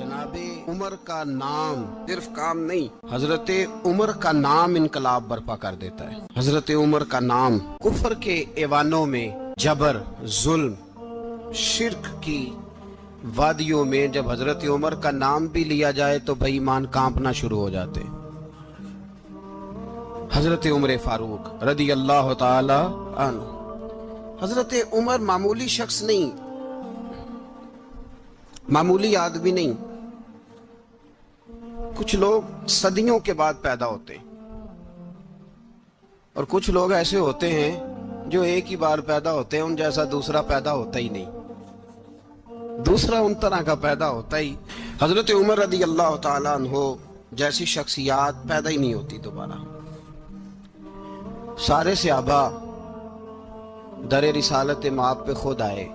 जनाब उमर का नाम सिर्फ काम नहीं, हजरत उमर का नाम इनकलाब बर्पा कर देता है। हजरत उमर का नाम कुफर के ऐवानों में, जबर, जुल्म, शिर्क की वादियों में जब हजरत उमर का नाम भी लिया जाए तो बेईमान कांपना शुरू हो जाते। हजरत उमर फारूक रदी अल्लाह ताला अन्हु। हजरत उमर मामूली शख्स नहीं, मामूली आदमी नहीं। कुछ लोग सदियों के बाद पैदा होते हैं और कुछ लोग ऐसे होते हैं जो एक ही बार पैदा होते हैं, उन जैसा दूसरा पैदा होता ही नहीं, दूसरा उन तरह का पैदा होता ही। हजरत उमर रदी अल्लाह ताला अन्हो जैसी शख्सियात पैदा ही नहीं होती दोबारा। सारे सहाबा दर रिसालत माप पे खुद आए।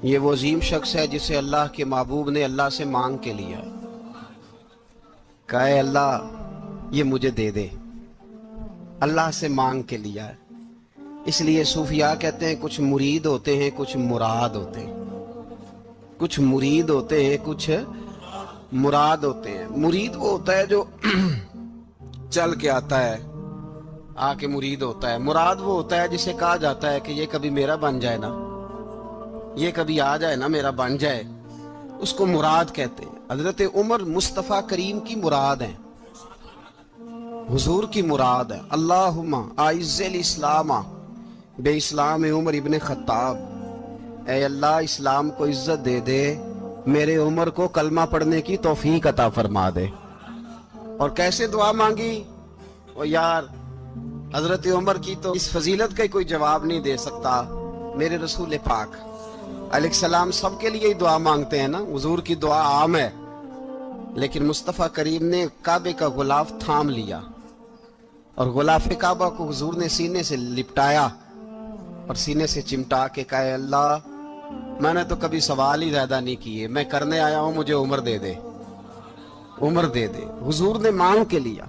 ये वो अजीम शख्स है जिसे अल्लाह के महबूब ने अल्लाह से मांग के लिया, कहा अल्लाह ये मुझे दे दे, अल्लाह से मांग के लिया है। इसलिए सूफिया कहते हैं कुछ मुरीद होते हैं, कुछ मुराद होते हैं। कुछ मुरीद होते हैं, कुछ मुराद होते हैं। मुरीद वो होता है जो चल के आता है, आके मुरीद होता है। मुराद वो होता है जिसे कहा जाता है कि ये कभी मेरा बन जाए ना, ये कभी आ जाए ना, मेरा बन जाए, उसको मुराद कहते हैं। हजरत उमर मुस्तफ़ा करीम की मुराद है, हुजूर की मुराद है। अल्लाहुम्मा आइज़्ज़िल इस्लामा बे इस्लाम उमर इब्ने खत्ताब। ऐ अल्लाह इस्लाम को इज्जत दे दे, मेरे उमर को कलमा पढ़ने की तौफीक अता फरमा दे। और कैसे दुआ मांगी? ओ यार, हजरत उमर की तो इस फजीलत का कोई जवाब नहीं दे सकता। मेरे रसूल पाक अलैहिस्सलाम सबके लिए ही दुआ मांगते हैं ना, हुजूर की दुआ आम है, लेकिन मुस्तफ़ा करीम ने काबे का गुलाफ थाम लिया और गुलाफ काबा को हुजूर ने सीने से लिपटाया और सीने से चिमटा के कहा अल्लाह मैंने तो कभी सवाल ही ज्यादा नहीं किए, मैं करने आया हूं, मुझे उम्र दे दे, उम्र दे दे। हुजूर ने मांग के लिया।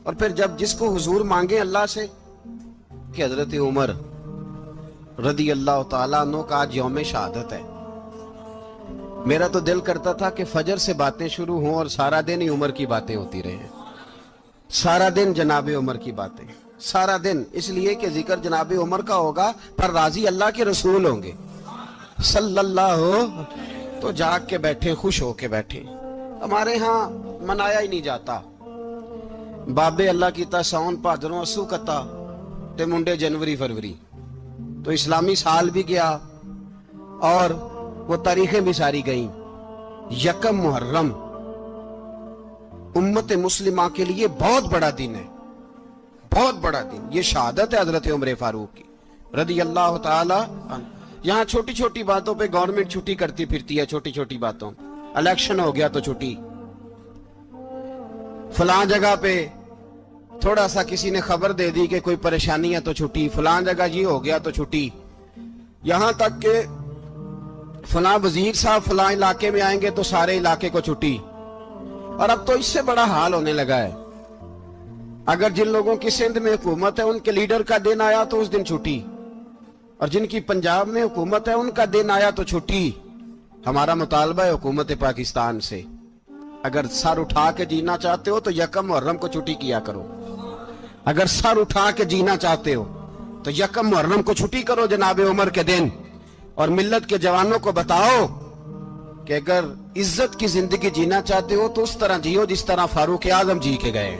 और फिर जब जिसको हुजूर मांगे अल्लाह से कि हजरत उमर रदी अल्लाह ताला अन्हु का आज यौम शहादत है, मेरा तो दिल करता था कि फजर से बातें शुरू हों और सारा दिन ही उमर की बातें होती रहे, सारा दिन जनाबे उमर की बातें, सारा दिन। इसलिए कि जिक्र जनाबे उमर का होगा पर राजी अल्लाह के रसूल होंगे सल्लल्लाहु। तो जाग के बैठे, खुश होके बैठे। हमारे यहाँ मनाया ही नहीं जाता। बाबे अल्लाह की साउन भादरों असू कता ते मुंडे जनवरी फरवरी। तो इस्लामी साल भी गया और वो तारीखें भी सारी गईं। यकम मुहर्रम उम्मत मुस्लिमा के लिए बहुत बड़ा दिन है, बहुत बड़ा दिन। ये शहादत है हजरत उमर फारूक की रदी अल्लाह ताला। यहाँ छोटी छोटी बातों पे गवर्नमेंट छुट्टी करती फिरती है, छोटी छोटी बातों। इलेक्शन हो गया तो छुट्टी, फलां जगह पे थोड़ा सा किसी ने खबर दे दी कि कोई परेशानी है तो छुट्टी, फलां जगह ये हो गया तो छुट्टी। यहां तक के फलां वजीर साहब फलां इलाके में आएंगे तो सारे इलाके को छुट्टी। और अब तो इससे बड़ा हाल होने लगा है, अगर जिन लोगों की सिंध में हुकूमत है उनके लीडर का दिन आया तो उस दिन छुट्टी, और जिनकी पंजाब में हुकूमत है उनका दिन आया तो छुट्टी। हमारा मुतालबा है हुकूमत पाकिस्तान से, अगर सर उठा के जीना चाहते हो तो यकम मुहर्रम को छुट्टी किया करो। अगर सर उठा के जीना चाहते हो तो यकम मुहर्रम को छुट्टी करो जनाबे उमर के दिन। और मिल्लत के जवानों को बताओ कि अगर इज्जत की जिंदगी जीना चाहते हो तो उस तरह जियो जिस तरह फारूक आजम जी के गए।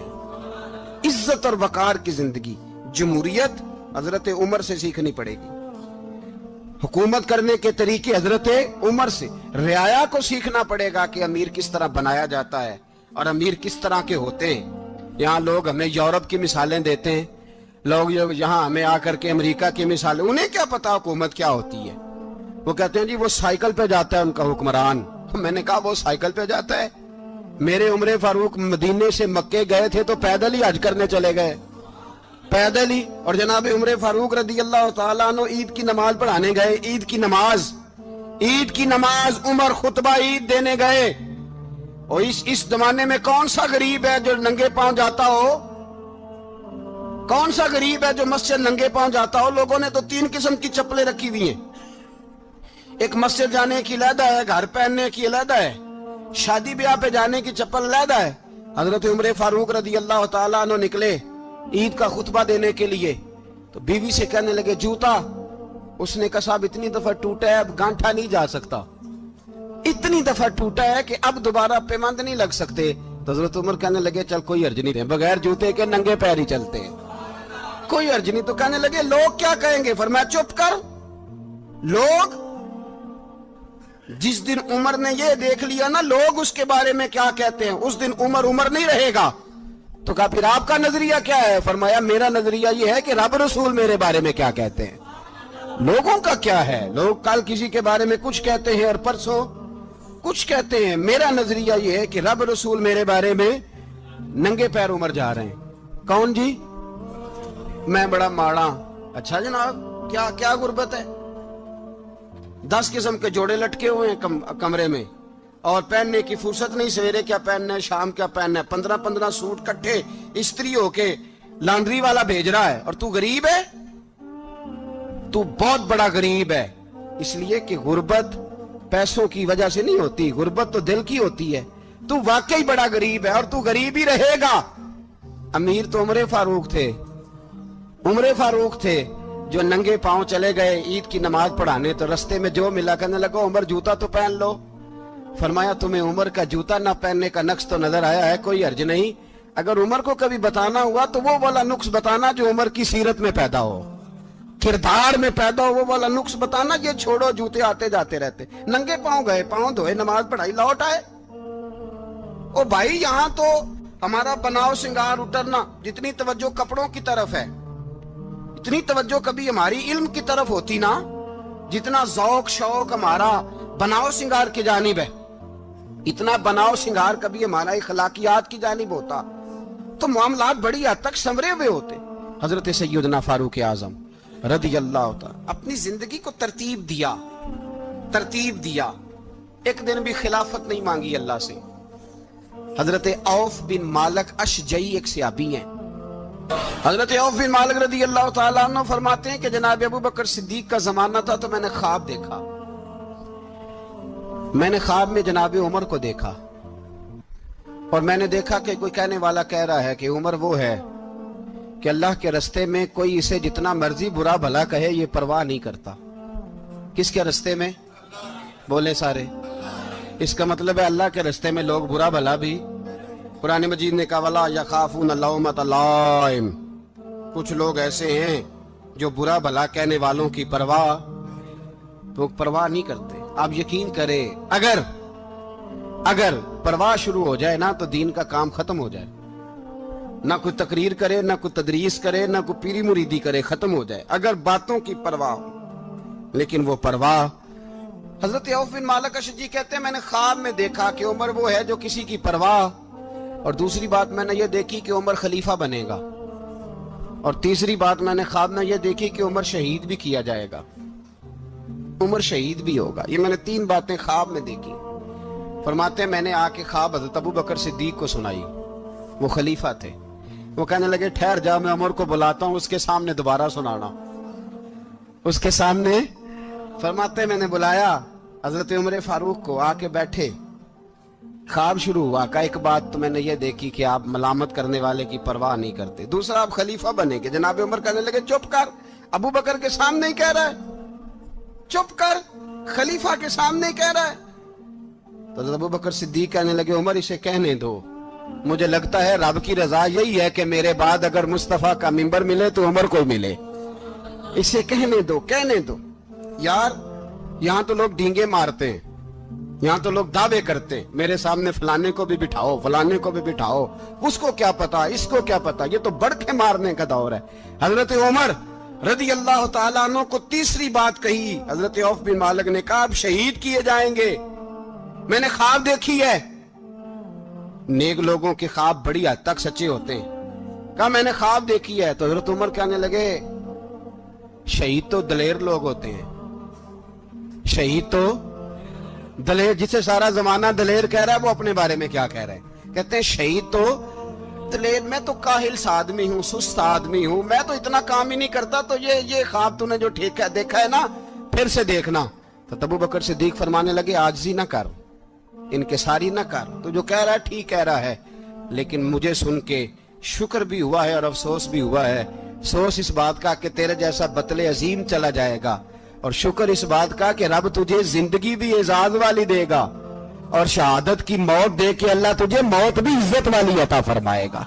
इज्जत और वकार की जिंदगी, जमहूरियत हजरत उमर से सीखनी पड़ेगी। हुकूमत करने के तरीके हजरत उमर से, रियाया को सीखना पड़ेगा कि अमीर किस तरह बनाया जाता है और अमीर किस तरह के होते हैं। यहाँ लोग हमें यूरोप की मिसालें देते हैं, लोग यहाँ हमें आकर के अमेरिका की मिसालें, उन्हें क्या पता हुकूमत क्या होती है। वो कहते हैं जी वो साइकिल पे जाता है उनका हुक्मरान। मैंने कहा वो साइकिल पे जाता है? मेरे उमर फारूक मदीने से मक्के गए थे तो पैदल ही हज करने चले गए, पैदल ही। और जनाब उमर फारूक रदी अल्लाह ताला अन्हु ईद की नमाज पढ़ाने गए। ईद की नमाज उमर खुतबा ईद देने गए। और इस जमाने में कौन सा गरीब है जो नंगे पांव जाता हो? कौन सा गरीब है जो मस्जिद नंगे पांव जाता हो? लोगों ने तो 3 किस्म की चप्पलें रखी हुई हैं। एक मस्जिद जाने की अलग है, घर पहनने की अलग है, शादी ब्याह पे जाने की चप्पल लैदा है। हजरत उमर फारूक रदी अल्लाह ताला अन्हु निकले ईद का खुतबा देने के लिए, तो बीवी से कहने लगे जूता। उसने कहा साहब इतनी दफा टूटा है अब गांठा नहीं जा सकता, इतनी दफा टूटा है कि अब दोबारा पेमंद नहीं लग सकते। तो हजरत उमर कहने लगे चल कोई अर्ज नहीं, बगैर जूते के नंगे पैर ही चलते हैं, कोई अर्ज नहीं। तो कहने लगे लोग क्या कहेंगे? फरमाया चुप कर। लोग जिस दिन उमर ने ये देख लिया ना लोग उसके बारे में क्या कहते हैं, उस दिन उमर उमर नहीं रहेगा। तो कहा फिर आपका नजरिया क्या है? फरमाया मेरा नजरिया ये है कि रब रसूल मेरे बारे में क्या कहते हैं। लोगों का क्या है, लोग कल किसी के बारे में कुछ कहते हैं और परसों कुछ कहते हैं। मेरा नजरिया ये है कि रब रसूल मेरे बारे में नंगे पैर उमर जा रहे हैं। कौन जी? मैं बड़ा माड़ा। अच्छा जनाब, क्या क्या गुर्बत है? 10 किस्म के जोड़े लटके हुए हैं कमरे में और पहनने की फुर्सत नहीं। सवेरे क्या पहनना है, शाम क्या पहनना है, 15-15 सूट इकट्ठे इस्त्री होके लॉन्ड्री वाला भेज रहा है, और तू गरीब है, तू बहुत बड़ा गरीब है। इसलिए कि गुर्बत पैसों की वजह से नहीं होती, गुर्बत तो दिल की होती है। तू वाकई बड़ा गरीब है और तू गरीब ही रहेगा। अमीर तो उमर फारूक थे, उमर फारूक थे जो नंगे पांव चले गए ईद की नमाज पढ़ाने। तो रस्ते में जो मिला कहने लगा उमर जूता तो पहन लो। फरमाया तुम्हें उमर का जूता ना पहनने का नक्श तो नजर आया है, कोई अर्ज नहीं। अगर उमर को कभी बताना हुआ तो वो वाला नुक्स बताना जो उमर की सीरत में पैदा हो, किरदार में पैदा हो, वो वाला नुक्स बताना। ये छोड़ो जूते आते जाते रहते। नंगे पांव गए, पांव धोए, नमाज पढ़ाई, लौट आए। ओ भाई यहाँ तो हमारा बनाव श्रृंगार उतरना, जितनी तवज्जो कपड़ों की तरफ है इतनी तवज्जो कभी हमारी इल्म की तरफ होती ना, जितना जौक शौक हमारा बनाव श्रृंगार की जानिब है, इतना बनाव श्रृंगार कभी हमारा इखलाकियात की जानिब होता तो मामलात बड़ी हद तक संवरे हुए होते। हजरत सैयदना फारूक आजम रदी अल्लाह ताला अपनी जिंदगी को तरतीब दिया। एक दिन भी खिलाफत नहीं मांगी अल्लाह से। हजरत औफ बिन मालिक अशजई एक सहाबी हैं। हजरत औफ बिन मालिक रदी अल्लाह ताला अन्हु फरमाते हैं कि जनाब अबू बकर सिद्दीक का जमाना था तो मैंने ख्वाब देखा। मैंने ख्वाब में जनाब उमर को देखा और मैंने देखा कि कोई कहने वाला कह रहा है कि उमर वो है कि अल्लाह के रास्ते में कोई इसे जितना मर्जी बुरा भला कहे ये परवाह नहीं करता। किसके रास्ते में? बोले सारे। इसका मतलब है अल्लाह के रास्ते में लोग बुरा भला भी। कुरान मजीद ने कहा वला यखाफून लौमत लाइम, कुछ लोग ऐसे हैं जो बुरा भला कहने वालों की परवाह नहीं करते। आप यकीन करें अगर परवाह शुरू हो जाए ना तो दीन का काम खत्म हो जाए। ना कोई तकरीर करे, ना कोई तदरीस करे, ना कोई पीरी मुरीदी करे, खत्म हो जाए अगर बातों की परवाह हो। लेकिन वो परवाह, हजरत औफ बिन मालिक अशजी कहते हैं मैंने ख्वाब में देखा कि उमर वो है जो किसी की परवाह, और दूसरी बात मैंने ये देखी कि उमर खलीफा बनेगा, और तीसरी बात मैंने ख्वाब में ये देखी कि उमर शहीद भी किया जाएगा, उमर शहीद भी होगा। ये मैंने 3 बातें ख्वाब में देखी। फरमाते हैं मैंने आके ख्वाब हजरत अबू बकर सिद्दीक को सुनाई, वो खलीफा थे। वो कहने लगे ठहर जा, मैं उमर को बुलाता हूं, उसके सामने दोबारा सुनाना। उसके सामने फरमाते मैंने बुलाया हजरत उमर फारूक को, आके बैठे, ख्वाब शुरू हुआ। का एक बात तो मैंने ये देखी कि आप मलामत करने वाले की परवाह नहीं करते, दूसरा आप खलीफा बनेंगे। जनाब उमर कहने लगे चुप कर, अबू बकर के सामने ही कह रहा है, चुप कर, खलीफा के सामने ही कह रहा है। तो अबू बकर सिद्दीक कहने लगे उमर इसे कहने दो, मुझे लगता है रब की रजा यही है कि मेरे बाद अगर मुस्तफा का मिंबर मिले तो उमर को मिले, इसे कहने दो। यार यहाँ तो लोग डींगे मारते हैं, यहाँ तो लोग दावे करते हैं, मेरे सामने फलाने को भी बिठाओ, फलाने को भी बिठाओ, उसको क्या पता, इसको क्या पता, ये तो बढ़के मारने का दौर है। हजरत उमर रदी अल्लाह ताला अन्हु को तीसरी बात कही। हजरत औफ बिन मालिक ने कहा आप शहीद किए जाएंगे, मैंने ख्वाब देखी है। नेक लोगों के ख्वाब बड़ी हद तक सच्चे होते हैं। कहा मैंने ख्वाब देखी है। तो हजरत उमर कहने लगे शहीद तो दलेर लोग होते हैं, शहीद तो दलेर, जिसे सारा जमाना दलेर कह रहा है वो अपने बारे में क्या कह रहा है? कहते हैं शहीद तो दलेर, मैं तो काहिल सा आदमी हूँ, सुस्त आदमी हूँ, मैं तो इतना काम ही नहीं करता। तो ये ख्वाब तूने जो देखा है ना, फिर से देखना। तो अबू बकर सिद्दीक फरमाने लगे आजिज़ी ना कर, انکساری نہ کر. تو جو کہہ رہا ہے ٹھیک کہہ رہا ہے، لیکن مجھے سن کے شکر بھی ہوا ہے اور افسوس بھی ہوا ہے. افسوس اس بات کا کہ تیرے جیسا بطل عظیم چلا جائے گا، اور شکر اس بات کا کہ رب تجھے زندگی بھی اعزاز والی دے گا، اور شہادت کی موت دے کے اللہ تجھے موت بھی عزت والی عطا فرمائے گا.